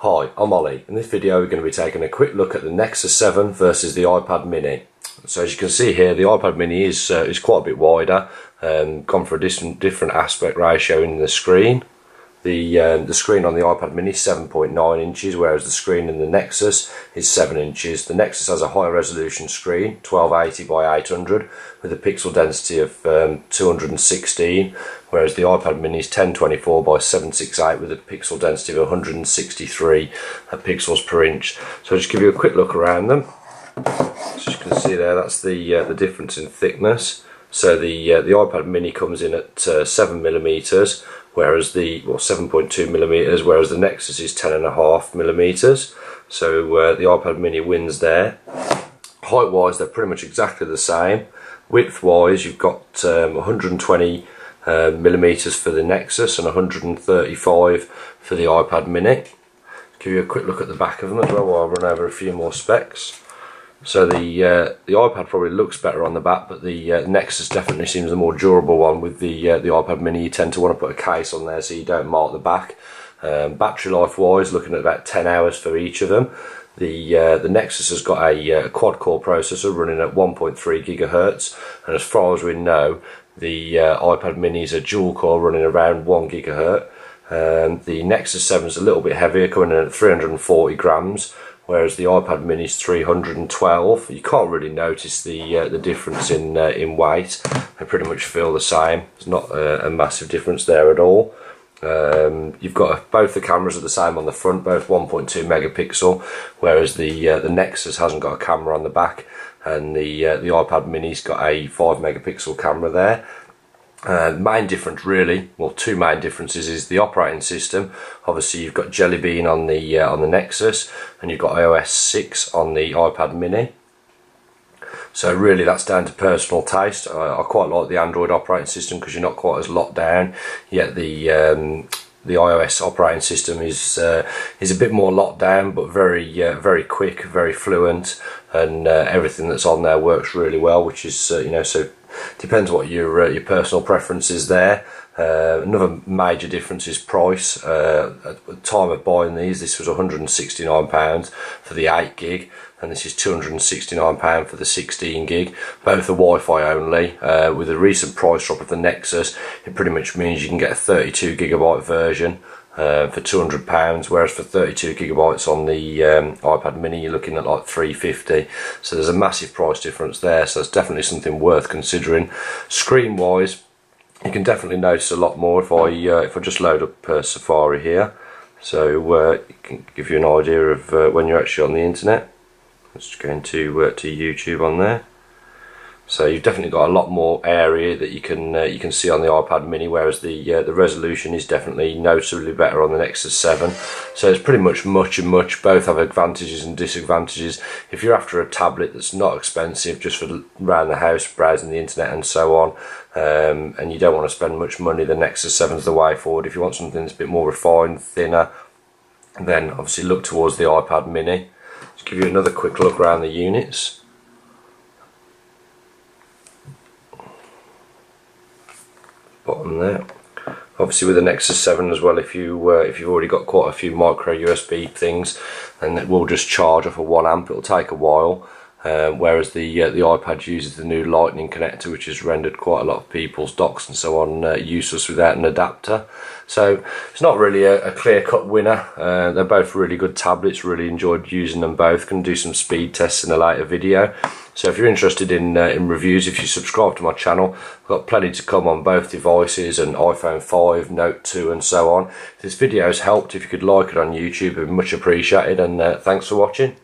Hi, I'm Ollie. In this video we're going to be taking a quick look at the Nexus 7 versus the iPad Mini. So as you can see here, the iPad Mini is quite a bit wider, gone for a different aspect ratio in the screen. The screen on the iPad Mini is 7.9 inches, whereas the screen in the Nexus is 7 inches. The Nexus has a higher resolution screen, 1280 by 800, with a pixel density of 216, whereas the iPad Mini is 1024 by 768 with a pixel density of 163 pixels per inch. So I'll just give you a quick look around them. As you can see there, that's the difference in thickness. So the iPad Mini comes in at 7mm, whereas the 7.2mm, whereas the Nexus is 10.5mm. So the iPad Mini wins there. Height wise, they're pretty much exactly the same. Width wise, you've got 120 millimeters for the Nexus and 135 for the iPad Mini. Give you a quick look at the back of them as well while I run over a few more specs. So the iPad probably looks better on the back, but the Nexus definitely seems the more durable one. With the iPad Mini, you tend to want to put a case on there so you don't mark the back. Battery life wise, looking at about 10 hours for each of them. The Nexus has got a quad-core processor running at 1.3 GHz, and as far as we know, the iPad Mini is a dual-core running around 1 GHz. The Nexus 7 is a little bit heavier, coming in at 340 grams, whereas the iPad Mini is 312. You can't really notice the difference in weight. They pretty much feel the same. It's not a massive difference there at all. You've got both the cameras are the same on the front, both 1.2 megapixel, whereas the Nexus hasn't got a camera on the back, and the iPad Mini's got a 5 megapixel camera there. Main difference really, well, two main differences is the operating system. Obviously you've got Jelly Bean on the Nexus, and you've got iOS 6 on the iPad Mini. So really that's down to personal taste. I quite like the Android operating system because you're not quite as locked down, yet the iOS operating system is a bit more locked down, but very quick, very fluent, and everything that's on there works really well, which is so depends what your personal preference is there. Another major difference is price. At the time of buying these, this was £169 for the 8 gig, and this is £269 for the 16 gig. Both are Wi-Fi only. With the recent price drop of the Nexus, it pretty much means you can get a 32 gigabyte version for £200, whereas for 32 gigabytes on the iPad Mini you're looking at like £350. So there's a massive price difference there, so it's definitely something worth considering. Screen wise, you can definitely notice a lot more if I just load up Safari here, so it can give you an idea of when you're actually on the internet. Let's go into YouTube on there. So you've definitely got a lot more area that you can see on the iPad Mini, whereas the resolution is definitely noticeably better on the Nexus 7. So it's pretty much much and much. Both have advantages and disadvantages. If you're after a tablet that's not expensive, just for around the house, browsing the internet and so on, and you don't want to spend much money, the Nexus 7 is the way forward. If you want something that's a bit more refined, thinner, then obviously look towards the iPad Mini. Let's give you another quick look around the units. Bottom there. Obviously with the Nexus 7 as well, if you've already got quite a few micro USB things, then it will just charge off of 1 amp. It'll take a while, whereas the iPad uses the new Lightning connector, which has rendered quite a lot of people's docks and so on useless without an adapter. So it's not really a clear-cut winner. They're both really good tablets. Really enjoyed using them both. Can do some speed tests in a later video. So if you're interested in reviews, if you subscribe to my channel, I've got plenty to come on both devices, and iPhone 5, Note 2 and so on. If this video has helped, if you could like it on YouTube, it would be much appreciated, and thanks for watching.